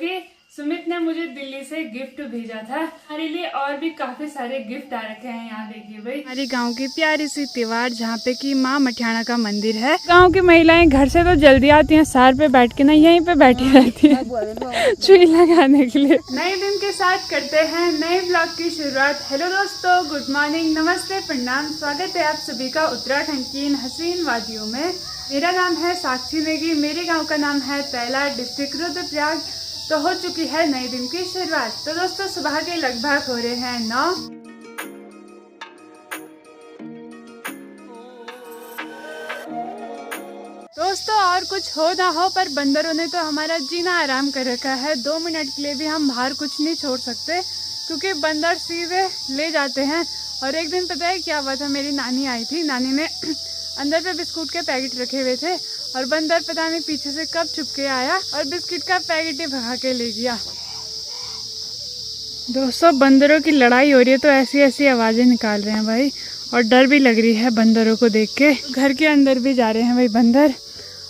कि सुमित ने मुझे दिल्ली से गिफ्ट भेजा था हमारे लिए, और भी काफी सारे गिफ्ट आ रखे हैं। यहाँ देखिए भाई, हमारी गांव की प्यारी सी त्योहार जहाँ पे कि माँ मठियाना का मंदिर है। गांव की महिलाएं घर से तो जल्दी आती हैं, सार पे बैठ के ना यहीं पे बैठी रहती है चुई लगाने के लिए। नए दिन के साथ करते हैं नए ब्लॉग की शुरुआत। हेलो दोस्तों, गुड मॉर्निंग, नमस्ते, प्रणाम। स्वागत है आप सभी का उत्तराखंड की इन हसीन वादियों में। मेरा नाम है साक्षी नेगी, मेरे गाँव का नाम है तैला, डिस्ट्रिक्ट रुद्रप्रयाग। तो हो चुकी है नए दिन की शुरुआत। तो दोस्तों सुबह के लगभग हो रहे हैं 9। दोस्तों और कुछ हो ना हो पर बंदरों ने तो हमारा जीना आराम कर रखा है। 2 मिनट के लिए भी हम बाहर कुछ नहीं छोड़ सकते क्योंकि बंदर सीधे ले जाते हैं। और एक दिन पता है क्या हुआ था, मेरी नानी आई थी, नानी ने अंदर पे बिस्कुट के पैकेट रखे हुए थे और बंदर पता नहीं पीछे से कब छुप के आया और बिस्किट का पैकेट ही भगा के ले गया। दोस्तों बंदरों की लड़ाई हो रही है तो ऐसी ऐसी आवाजें निकाल रहे हैं भाई, और डर भी लग रही है बंदरों को देख के। घर के अंदर भी जा रहे हैं भाई बंदर।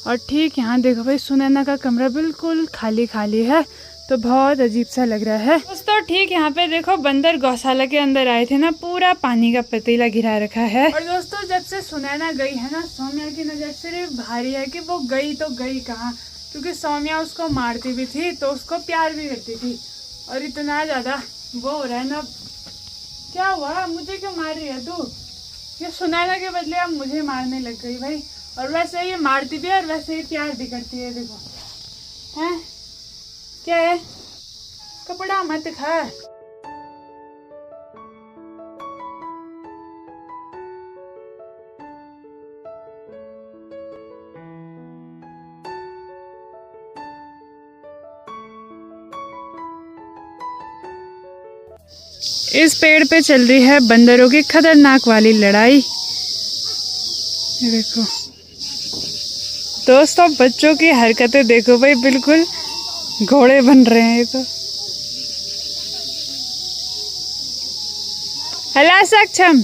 और ठीक यहाँ देखो भाई, सुनैना का कमरा बिल्कुल खाली खाली है तो बहुत अजीब सा लग रहा है। दोस्तों ठीक यहाँ पे देखो, बंदर गौशाला के अंदर आए थे ना, पूरा पानी का पतीला गिरा रखा है। और दोस्तों जब से सुनैना गई है ना, सौम्या की नजर सिर्फ भारी है कि वो गई तो गई कहाँ, क्योंकि सौम्या उसको मारती भी थी तो उसको प्यार भी करती थी। और इतना ज्यादा वो हो रहा है ना, क्या हुआ, मुझे क्यों मार रही है तू? ये सुनैना के बदले अब मुझे मारने लग गई भाई। और वैसे ये मारती भी है और वैसे ही प्यार भी करती है। देखो हैं क्या है, कपड़ा मत खा। इस पेड़ पे चल रही है बंदरों की खतरनाक वाली लड़ाई। ये देखो दोस्तों, बच्चों की हरकतें देखो भाई, बिल्कुल घोड़े बन रहे हैं ये तो। हला सक्षम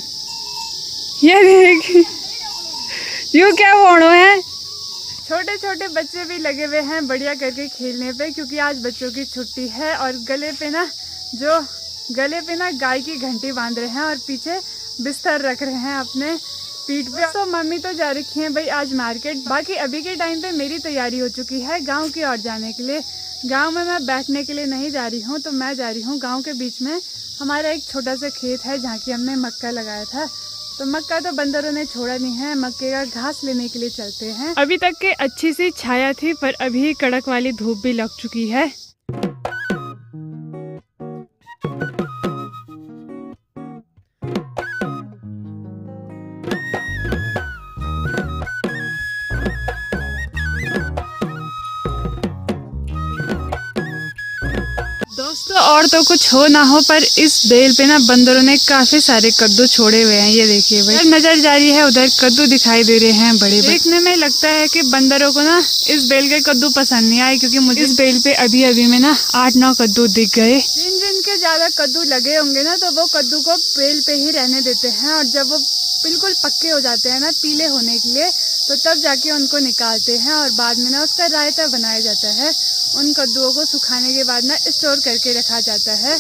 ये देख, यू क्या फोड़ो है। छोटे छोटे बच्चे भी लगे हुए हैं बढ़िया करके खेलने पे, क्योंकि आज बच्चों की छुट्टी है। और गले पे ना गाय की घंटी बांध रहे हैं और पीछे बिस्तर रख रहे हैं अपने पीठ पे। तो मम्मी तो जा रखी हैं भाई आज मार्केट। बाकी अभी के टाइम पे मेरी तैयारी हो चुकी है गांव की ओर जाने के लिए। गांव में मैं बैठने के लिए नहीं जा रही हूँ, तो मैं जा रही हूँ गांव के बीच में। हमारा एक छोटा सा खेत है जहाँ की हमने मक्का लगाया था, तो मक्का तो बंदरों ने छोड़ा नहीं है, मक्के का घास लेने के लिए चलते हैं। अभी तक के अच्छी सी छाया थी पर अभी कड़क वाली धूप भी लग चुकी है। दोस्तों और तो कुछ हो ना हो पर इस बेल पे ना बंदरों ने काफी सारे कद्दू छोड़े हुए हैं। ये देखिए भाई, नजर जा रही है उधर कद्दू दिखाई दे रहे हैं बड़े। देखने में लगता है कि बंदरों को ना इस बेल के कद्दू पसंद नहीं आए, क्योंकि मुझे इस बेल पे अभी अभी में ना 8-9 कद्दू दिख गए। जिन जिन के ज्यादा कद्दू लगे होंगे ना, तो वो कद्दू को बेल पे ही रहने देते हैं, और जब वो बिल्कुल पक्के हो जाते हैं ना पीले होने के लिए, तो तब जाके उनको निकालते हैं और बाद में ना उसका रायता बनाया जाता है। उन कद्दुओं को सुखाने के बाद ना स्टोर करके रखा जाता है।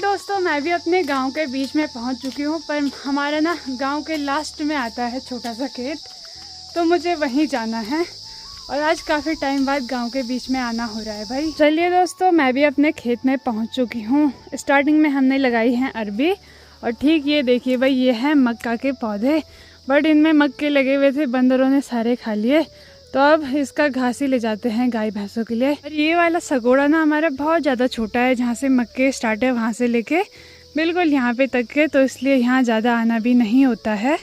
दोस्तों मैं भी अपने गांव के बीच में पहुंच चुकी हूं, पर हमारा ना गांव के लास्ट में आता है छोटा सा खेत, तो मुझे वहीं जाना है। और आज काफ़ी टाइम बाद गांव के बीच में आना हो रहा है भाई। चलिए दोस्तों, मैं भी अपने खेत में पहुंच चुकी हूं। स्टार्टिंग में हमने लगाई है अरबी, और ठीक ये देखिए भाई, ये है मक्का के पौधे, बट इनमें मक्के लगे हुए थे, बंदरों ने सारे खा लिए, तो अब इसका घास ही ले जाते हैं गाय भैंसों के लिए। और ये वाला सगोड़ा ना हमारा बहुत ज़्यादा छोटा है, जहाँ से मक्के स्टार्ट है वहाँ से लेके बिल्कुल यहाँ पे तक के, तो इसलिए यहाँ ज़्यादा आना भी नहीं होता है।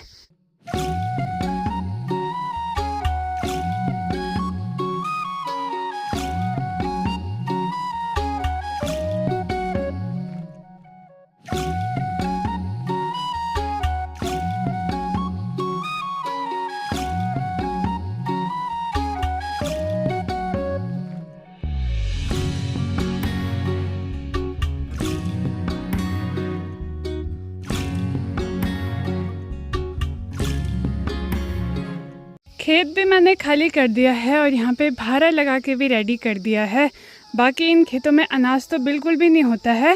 खेत भी मैंने खाली कर दिया है और यहाँ पे भारा लगा के भी रेडी कर दिया है। बाकी इन खेतों में अनाज तो बिल्कुल भी नहीं होता है,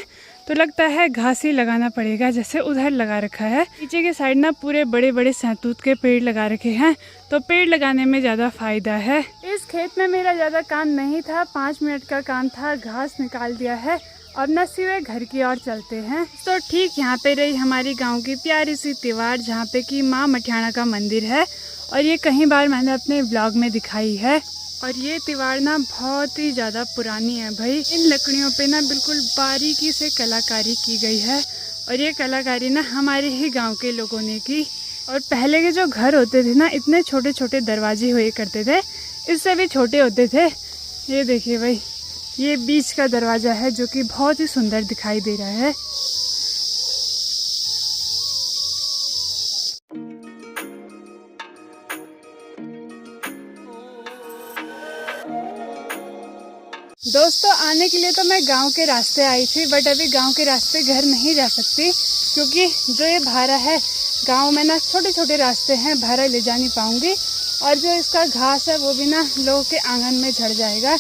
तो लगता है घास ही लगाना पड़ेगा, जैसे उधर लगा रखा है। पीछे के साइड ना पूरे बड़े बड़े सहतूत के पेड़ लगा रखे हैं, तो पेड़ लगाने में ज़्यादा फ़ायदा है। इस खेत में मेरा ज़्यादा काम नहीं था, 5 मिनट का काम था, घास निकाल दिया है। अब नसी हुए घर की ओर चलते हैं। तो ठीक यहाँ पे रही हमारी गांव की प्यारी सी तिवार, जहाँ पे कि माँ मठियाना का मंदिर है, और ये कई बार मैंने अपने ब्लॉग में दिखाई है। और ये तिवार ना बहुत ही ज़्यादा पुरानी है भाई। इन लकड़ियों पे ना बिल्कुल बारीकी से कलाकारी की गई है, और ये कलाकारी ना हमारे ही गांव के लोगों ने की। और पहले के जो घर होते थे ना, इतने छोटे छोटे दरवाजे हुए करते थे, इससे भी छोटे होते थे। ये देखिए भाई, ये बीच का दरवाज़ा है जो कि बहुत ही सुंदर दिखाई दे रहा है। दोस्तों, आने के लिए तो मैं गांव के रास्ते आई थी, बट अभी गांव के रास्ते घर नहीं जा सकती, क्योंकि जो ये भारा है, गांव में ना छोटे छोटे रास्ते हैं, भारा ले जा नहीं पाऊंगी। और जो इसका घास है वो भी ना लोगों के आंगन में झड़ जाएगा,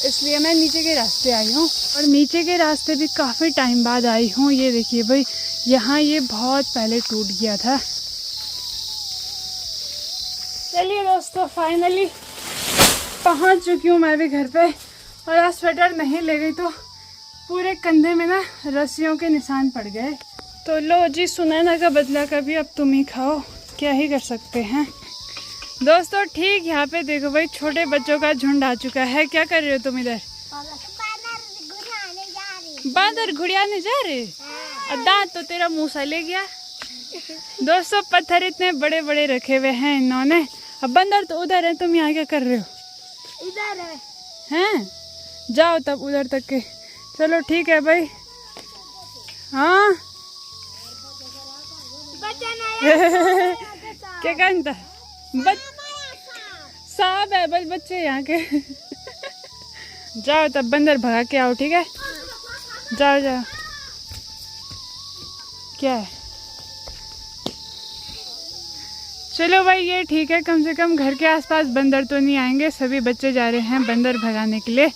इसलिए मैं नीचे के रास्ते आई हूँ। और नीचे के रास्ते भी काफ़ी टाइम बाद आई हूँ। ये देखिए भाई, यहाँ ये बहुत पहले टूट गया था। चलिए दोस्तों, फाइनली पहुँच चुकी हूँ मैं भी घर पे। और आज स्वेटर नहीं ले गई तो पूरे कंधे में ना रस्सियों के निशान पड़ गए। तो लो जी, सुनैना का बदला कभी अब तुम ही खाओ, क्या ही कर सकते हैं। दोस्तों ठीक यहाँ पे देखो भाई, छोटे बच्चों का झुंड आ चुका है। क्या कर रहे हो तुम इधर? बांदर घुड़ियाने जा रहे? और दांत तो तेरा मुँह सा ले गया। दोस्तों पत्थर इतने बड़े बड़े रखे हुए हैं इन्होंने। अब बंदर तो उधर है, तुम यहाँ क्या कर रहे हो? इधर है। हैं? जाओ तब उधर तक के। चलो ठीक है भाई। हाँ क्या कहता सांप है बस बच्चे यहाँ के। जाओ तब बंदर भगा के आओ, ठीक है? जाओ जाओ। क्या है? चलो भाई ये ठीक है, कम से कम घर के आसपास बंदर तो नहीं आएंगे। सभी बच्चे जा रहे हैं बंदर भगाने के लिए।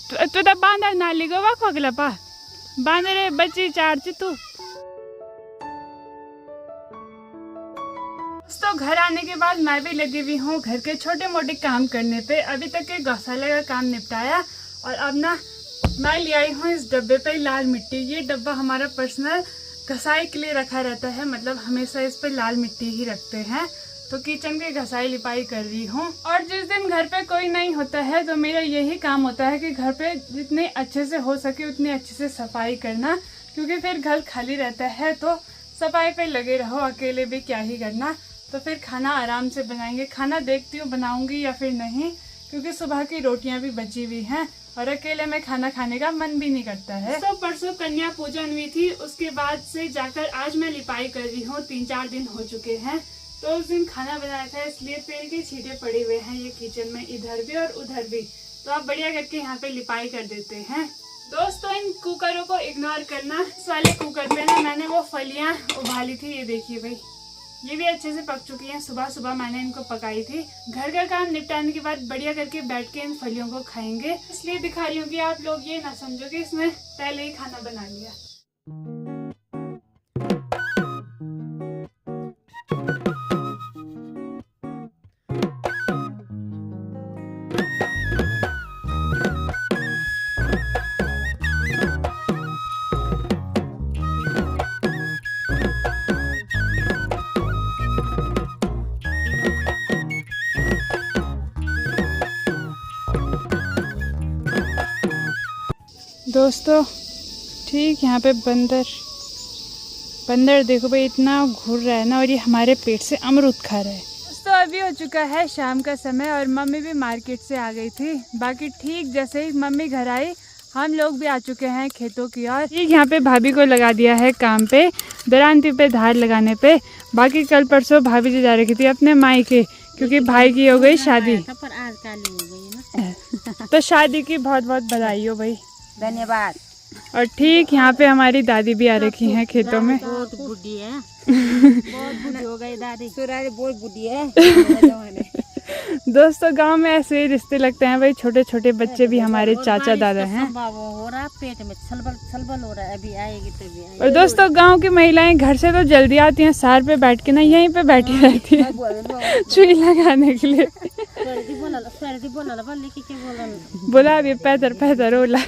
तो तब बांदर ना लिगो वाक वगला पा बांदर बच्ची चार तू। तो घर आने के बाद मैं भी लगी हुई हूँ घर के छोटे मोटे काम करने पे। अभी तक के गौशाला का काम निपटाया, और अब ना मैं ले आई हूँ इस डब्बे पे लाल मिट्टी। ये डब्बा हमारा पर्सनल घसाई के लिए रखा रहता है, मतलब हमेशा इस पे लाल मिट्टी ही रखते हैं। तो किचन की घसाई लिपाई कर रही हूँ। और जिस दिन घर पे कोई नहीं होता है तो मेरा यही काम होता है कि घर पे जितने अच्छे से हो सके उतनी अच्छे से सफाई करना, क्योंकि फिर घर खाली रहता है तो सफाई पे लगे रहो, अकेले भी क्या ही करना। तो फिर खाना आराम से बनाएंगे। खाना देखती हूँ बनाऊंगी या फिर नहीं, क्योंकि सुबह की रोटियां भी बची हुई हैं और अकेले में खाना खाने का मन भी नहीं करता है। तो परसों कन्या पूजन हुई थी, उसके बाद से जाकर आज मैं लिपाई कर रही हूँ। 3-4 दिन हो चुके हैं। तो उस दिन खाना बनाया था, इसलिए तेल के छींटे पड़े हुए हैं ये किचन में, इधर भी और उधर भी। तो आप बढ़िया करके यहाँ पे लिपाई कर देते हैं। दोस्तों इन कुकरों को इग्नोर करना। इस वाले कुकर पे ना मैंने वो फलियाँ उबाली थी, ये देखिए भाई, ये भी अच्छे से पक चुकी हैं। सुबह सुबह मैंने इनको पकाई थी। घर का काम निपटाने के बाद बढ़िया करके बैठ के इन फलियों को खाएंगे, इसलिए दिखा रही हूँ कि आप लोग ये ना समझो कि इसने पहले ही खाना बना लिया। दोस्तों ठीक यहाँ पे बंदर देखो भाई इतना घूर रहा है ना, और ये हमारे पेट से अमरूद खा रहा है। दोस्तों अभी हो चुका है शाम का समय और मम्मी भी मार्केट से आ गई थी। बाकी ठीक जैसे ही मम्मी घर आई हम लोग भी आ चुके हैं खेतों की ओर। ठीक यहाँ पे भाभी को लगा दिया है काम पे, दरांती पे धार लगाने पे। बाकी कल परसों भाभी जी जा रही थी अपने माई के, क्योंकि भाई की हो गई शादी। पर आज काली हो गई ना। तो शादी की बहुत बहुत बधाई हो भाई। धन्यवाद। और ठीक यहाँ पे हमारी दादी भी आ रखी हैं खेतों में। बहुत बुढ़ी है। बहुत बुढ़ी हो गई दादी। सुरारी बहुत बुढ़ी है। दोस्तों गांव में ऐसे ही रिश्ते लगते हैं भाई, छोटे छोटे बच्चे भी हमारे चाचा दादा हैं। हो रहा पेट में छलबल हो रहा है, अभी आएगी तभी आएगी। और दोस्तों गांव की महिलाएं घर से तो जल्दी आती हैं, सार पे बैठ के ना यहीं पे बैठी रहती है चुई लगाने के लिए। बोला अभी पैदर पैदर ओला।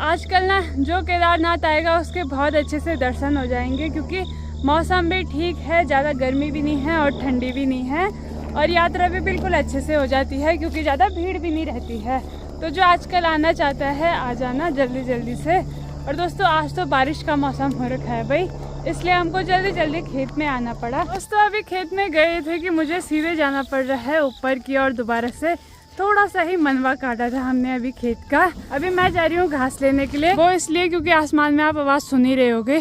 आजकल ना जो केदारनाथ आएगा उसके बहुत अच्छे से दर्शन हो जाएंगे, क्योंकि मौसम भी ठीक है, ज़्यादा गर्मी भी नहीं है और ठंडी भी नहीं है, और यात्रा भी बिल्कुल अच्छे से हो जाती है क्योंकि ज़्यादा भीड़ भी नहीं रहती है। तो जो आजकल आना चाहता है आ जाना जल्दी जल्दी से। और दोस्तों आज तो बारिश का मौसम हो रखा है भाई, इसलिए हमको जल्दी जल्दी खेत में आना पड़ा। दोस्तों अभी खेत में गए थे कि मुझे सीधे जाना पड़ रहा है ऊपर की और दोबारा से थोड़ा सा ही मनवा काटा था हमने अभी खेत का। अभी मैं जा रही हूँ घास लेने के लिए, वो इसलिए क्योंकि आसमान में आप आवाज़ सुन ही रहे होगे,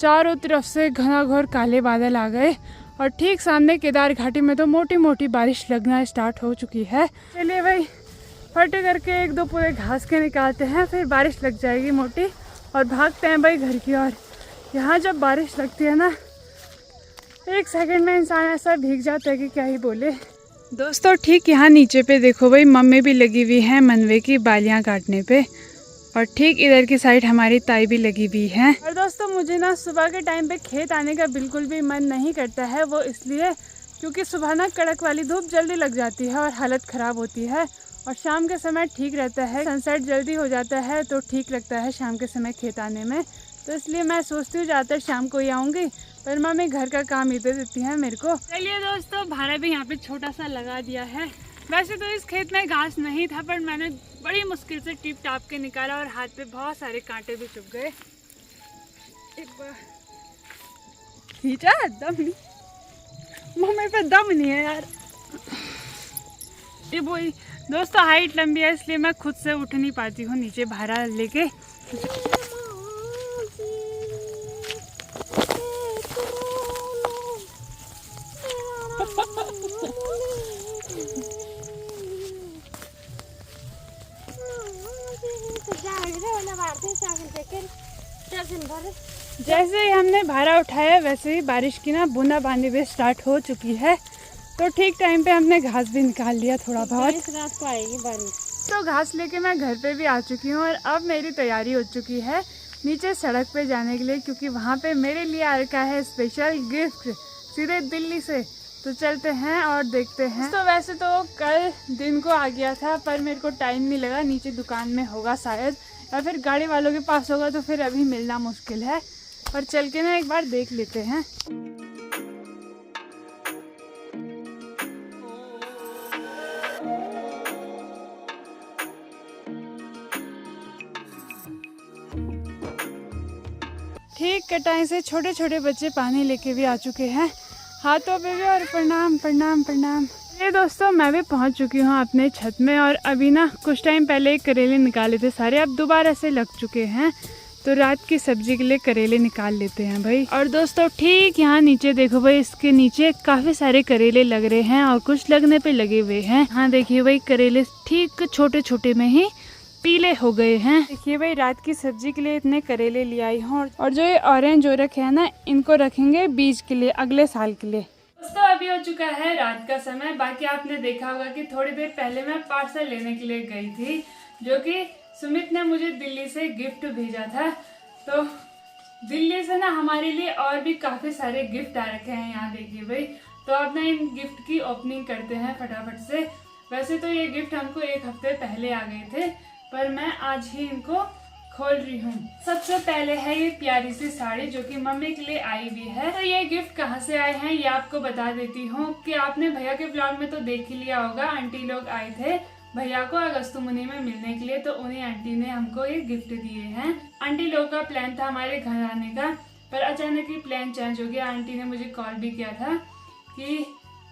चारों तरफ से घना घोर काले बादल आ गए और ठीक सामने केदार घाटी में तो मोटी मोटी बारिश लगना स्टार्ट हो चुकी है। चलिए भाई फटे करके एक दो पूरे घास के निकालते हैं, फिर बारिश लग जाएगी मोटी और भागते हैं भाई घर की ओर। यहाँ जब बारिश लगती है ना, एक सेकंड में इंसान ऐसा भीग जाता है कि क्या ही बोले। दोस्तों ठीक यहाँ नीचे पे देखो भाई, मम्मी भी लगी हुई है मनवे की बालियाँ काटने पे, और ठीक इधर की साइड हमारी ताई भी लगी हुई है। और दोस्तों मुझे ना सुबह के टाइम पे खेत आने का बिल्कुल भी मन नहीं करता है, वो इसलिए क्योंकि सुबह ना कड़क वाली धूप जल्दी लग जाती है और हालत ख़राब होती है, और शाम के समय ठीक रहता है, सनसेट जल्दी हो जाता है तो ठीक लगता है शाम के समय खेत आने में। तो इसलिए मैं सोचती हूँ ज़्यादातर शाम को ही आऊँगी, पर मम्मी घर का काम इधर देती है मेरे को। चलिए दोस्तों भारा भी यहाँ पे छोटा सा लगा दिया है। वैसे तो इस खेत में घास नहीं था, पर मैंने बड़ी मुश्किल से टिप टाप के निकाला और हाथ पे बहुत सारे कांटे भी चुभ गए। एक बार खींचा दम नहीं, मम्मी पे दम नहीं है यार। ये वही दोस्तों हाइट लंबी है इसलिए मैं खुद से उठ नहीं पाती हूँ नीचे भारा लेके। जैसे ही हमने भारा उठाया वैसे ही बारिश की ना बूंदाबांदी भी स्टार्ट हो चुकी है, तो ठीक टाइम पे हमने घास भी निकाल लिया थोड़ा बहुत। रात को आएगी बारिश। तो घास लेके मैं घर पे भी आ चुकी हूँ और अब मेरी तैयारी हो चुकी है नीचे सड़क पे जाने के लिए, क्योंकि वहाँ पे मेरे लिए आ रखा है स्पेशल गिफ्ट सीधे दिल्ली से। तो चलते हैं और देखते हैं। तो वैसे तो कल दिन को आ गया था, पर मेरे को टाइम नहीं लगा, नीचे दुकान में होगा शायद या फिर गाड़ी वालों के पास होगा, तो फिर अभी मिलना मुश्किल है, पर चल के ना एक बार देख लेते हैं। ठीक कटाई से छोटे छोटे बच्चे पानी लेके भी आ चुके हैं हाथों पे भी, और प्रणाम प्रणाम प्रणाम। ये दोस्तों मैं भी पहुंच चुकी हूँ अपने छत में, और अभी ना कुछ टाइम पहले करेले निकाले थे सारे, अब दोबारा से लग चुके हैं, तो रात की सब्जी के लिए करेले निकाल लेते हैं भाई। और दोस्तों ठीक यहाँ नीचे देखो भाई, इसके नीचे काफी सारे करेले लग रहे हैं और कुछ लगने पे लगे हुए हैं। हाँ देखिए भाई करेले ठीक छोटे छोटे में ही पीले हो गए हैं। देखिए भाई रात की सब्जी के लिए इतने करेले ले आई हूँ, और जो ये ऑरेंज हो रखे हैं ना, इनको रखेंगे बीज के लिए अगले साल के लिए। दोस्तों अभी हो चुका है रात का समय। बाकी आपने देखा होगा कि थोड़ी देर पहले मैं पार्सल लेने के लिए गई थी, जो कि सुमित ने मुझे दिल्ली से गिफ्ट भेजा था। तो दिल्ली से ना हमारे लिए और भी काफी सारे गिफ्ट आ रखे हैं, यहाँ देखिए भाई। तो अब ना इन गिफ्ट की ओपनिंग करते हैं फटाफट से। वैसे तो ये गिफ्ट हमको एक हफ्ते पहले आ गए थे, पर मैं आज ही इनको खोल रही हूँ। सबसे पहले है ये प्यारी सी साड़ी, जो कि मम्मी के लिए आई हुई है। तो ये गिफ्ट कहाँ से आए हैं ये आपको बता देती हूँ कि आपने भैया के ब्लॉग में तो देख ही लिया होगा। आंटी लोग आए थे भैया को अगस्तुमुनि में मिलने के लिए, तो उन्हीं आंटी ने हमको ये गिफ्ट दिए हैं। आंटी लोग का प्लान था हमारे घर आने का, पर अचानक ही प्लान चेंज हो गया। आंटी ने मुझे कॉल भी किया था कि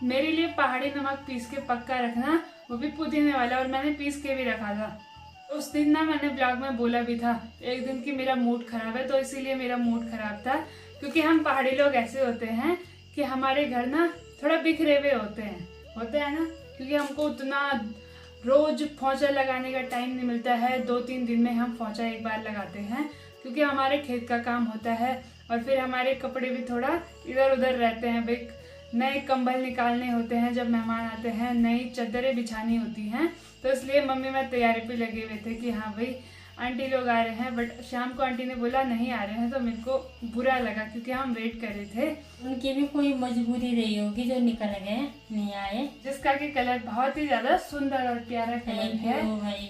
मेरे लिए पहाड़ी नमक पीस के पक्का रखना, वो भी पुदीने वाला, और मैंने पीस के भी रखा था। उस दिन ना मैंने ब्लॉग में बोला भी था एक दिन कि मेरा मूड खराब है, तो इसीलिए मेरा मूड खराब था, क्योंकि हम पहाड़ी लोग ऐसे होते हैं कि हमारे घर ना थोड़ा बिखरे हुए होते हैं ना, क्योंकि हमको उतना रोज पोंछा लगाने का टाइम नहीं मिलता है। 2-3 दिन में हम पोंछा एक बार लगाते हैं, क्योंकि हमारे खेत का काम होता है और फिर हमारे कपड़े भी थोड़ा इधर उधर रहते हैं भाई। नए कंबल निकालने होते हैं जब मेहमान आते हैं, नई चादरें बिछानी होती हैं, तो इसलिए मम्मी मैं तैयारी पे लगे हुए थे कि हाँ भाई आंटी लोग आ रहे हैं। बट शाम को आंटी ने बोला नहीं आ रहे हैं, तो मेरे को बुरा लगा क्योंकि हम वेट कर रहे थे। उनकी भी कोई मजबूरी रही होगी जो निकल गए नहीं आए। जिसका कि कलर बहुत ही ज्यादा सुंदर और प्यारा कलर है।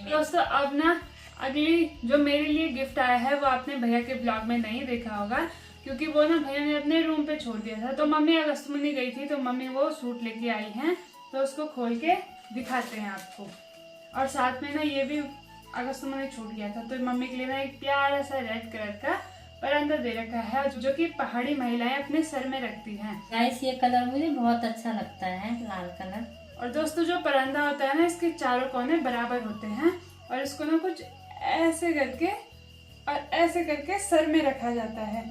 दोस्तों अब ना अगली जो मेरे लिए गिफ्ट आया है वो आपने भैया के ब्लॉग में नहीं देखा होगा, क्योंकि वो ना भैया ने अपने रूम पे छोड़ दिया था। तो मम्मी अगस्त मुनि गई थी, तो मम्मी वो सूट लेके आई हैं, तो उसको खोल के दिखाते हैं आपको। और साथ में ना ये भी अगस्त मुनि छूट गया था, तो मम्मी के लिए ना एक प्यारा सा रेड कलर का परंदा दे रखा है, जो कि पहाड़ी महिलाएं अपने सर में रखती हैं। गाइस ये कलर मुझे बहुत अच्छा लगता है, लाल कलर। और दोस्तों जो परंदा होता है ना, इसके चारों कोने बराबर होते हैं और इसको ना कुछ ऐसे करके और ऐसे करके सर में रखा जाता है।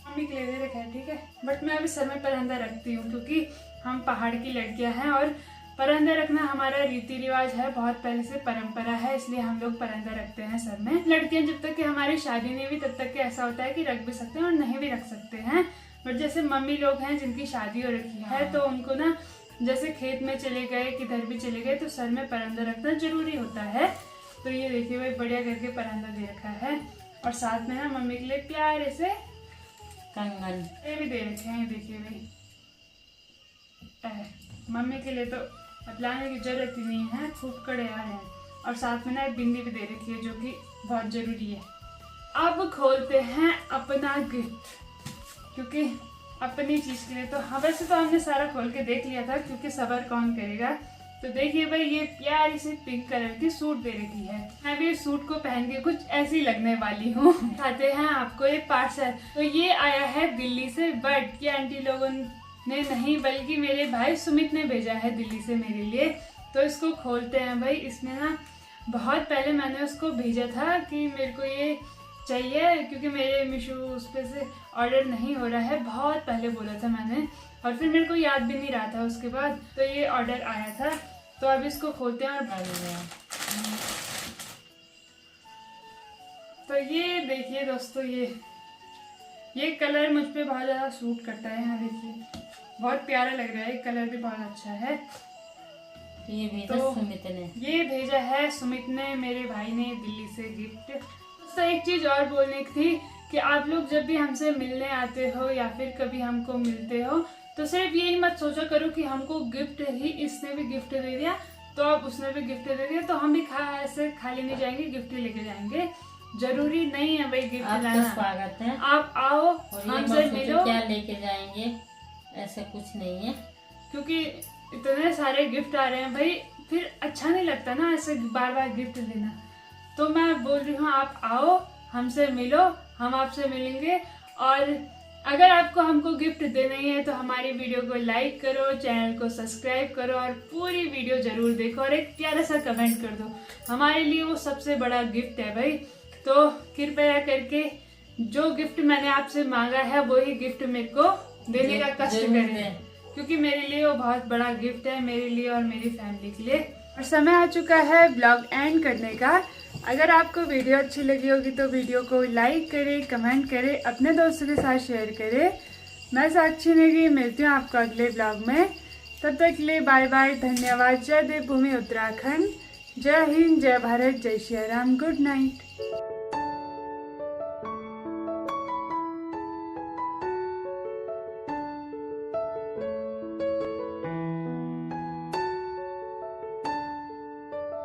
मम्मी के लिए दे रखा है, ठीक है। बट मैं अभी सर में परंदा रखती हूँ, क्योंकि हम पहाड़ की लड़कियां हैं और परंदा रखना हमारा रीति रिवाज है, बहुत पहले से परंपरा है, इसलिए हम लोग परंदा रखते हैं सर में। लड़कियां जब तक कि हमारी शादी नहीं हुई तब तक कि ऐसा होता है कि रख भी सकते हैं और नहीं भी रख सकते हैं। बट जैसे मम्मी लोग हैं जिनकी शादी हो रखी है, तो उनको ना जैसे खेत में चले गए, किधर भी चले गए, तो सर में परंदा रखना जरूरी होता है। तो ये देखिए भाई बढ़िया करके परंदा दे रखा है। और साथ में ना मम्मी के लिए प्यारे से कंगन ये भी दे रखे हैं, देखिए भाई। मम्मी के लिए तो बतलाने की जरूरत ही नहीं है, खूब कड़े आ रहे हैं। और साथ में ना एक बिंदी भी दे रखी है, जो कि बहुत जरूरी है। अब खोलते हैं अपना गिफ्ट, क्योंकि अपनी चीज के लिए तो हाँ, वैसे तो हमने सारा खोल के देख लिया था, क्योंकि सबर कौन करेगा। तो देखिए भाई ये प्यारी सी पिंक कलर की सूट दे रखी है। मैं भी इस सूट को पहन के कुछ ऐसी लगने वाली हूँ। दिखाते हैं आपको ये पार्सल। तो ये आया है दिल्ली से, बट ये आंटी लोगों ने नहीं, बल्कि मेरे भाई सुमित ने भेजा है दिल्ली से मेरे लिए। तो इसको खोलते हैं भाई। इसमें ना बहुत पहले मैंने उसको भेजा था कि मेरे को ये चाहिए, क्योंकि मेरे मीशो उस पे से ऑर्डर नहीं हो रहा है, बहुत पहले बोला था मैंने, और फिर मेरे को याद भी नहीं रहा था उसके बाद। तो ये ऑर्डर आया था, तो अब इसको खोलते हैं और डाल दें। तो ये देखिए दोस्तों, ये कलर मुझ पे बहुत ज़्यादा सूट करता है। यहाँ देखिए बहुत प्यारा लग रहा है, कलर भी बहुत अच्छा है। ये भेजा सुमित ने, ये भेजा है सुमित ने, मेरे भाई ने दिल्ली से गिफ्ट। दोस्तों एक चीज़ और बोलने की थी कि आप लोग जब भी हमसे मिलने आते हो या फिर कभी हमको मिलते हो, तो सिर्फ यही मत सोचा करो कि हमको गिफ्ट ही, इसने भी गिफ्ट दे दिया तो अब उसने भी गिफ्ट दे दिया, तो हम भी ऐसे खाली नहीं जाएंगे, गिफ्ट ही लेके जाएंगे। जरूरी नहीं है भाई गिफ्ट लाना। स्वागत है, आप आओ हमसे मिलो, क्या लेके जाएंगे, ऐसा कुछ नहीं है। क्योंकि इतने सारे गिफ्ट आ रहे हैं भाई, फिर अच्छा नहीं लगता ना ऐसे बार बार गिफ्ट देना। तो मैं बोल रही हूँ आप आओ हमसे मिलो, हम आपसे मिलेंगे। और अगर आपको हमको गिफ्ट देना ही है तो हमारी वीडियो को लाइक करो, चैनल को सब्सक्राइब करो और पूरी वीडियो जरूर देखो और एक प्यारा सा कमेंट कर दो। हमारे लिए वो सबसे बड़ा गिफ्ट है भाई। तो कृपया करके जो गिफ्ट मैंने आपसे मांगा है वही गिफ्ट मेरे को देने का कष्ट करें, क्योंकि मेरे लिए वो बहुत बड़ा गिफ्ट है, मेरे लिए और मेरी फैमिली के लिए। और समय आ चुका है ब्लॉग एंड करने का। अगर आपको वीडियो अच्छी लगी होगी तो वीडियो को लाइक करें, कमेंट करें, अपने दोस्तों के साथ शेयर करें। मैं साक्षी नेगी मिलती हूँ आपको अगले ब्लॉग में। तब तक के लिए बाय बाय, धन्यवाद। जय देवभूमि उत्तराखंड, जय हिंद, जय भारत, जय श्री राम, गुड नाइट।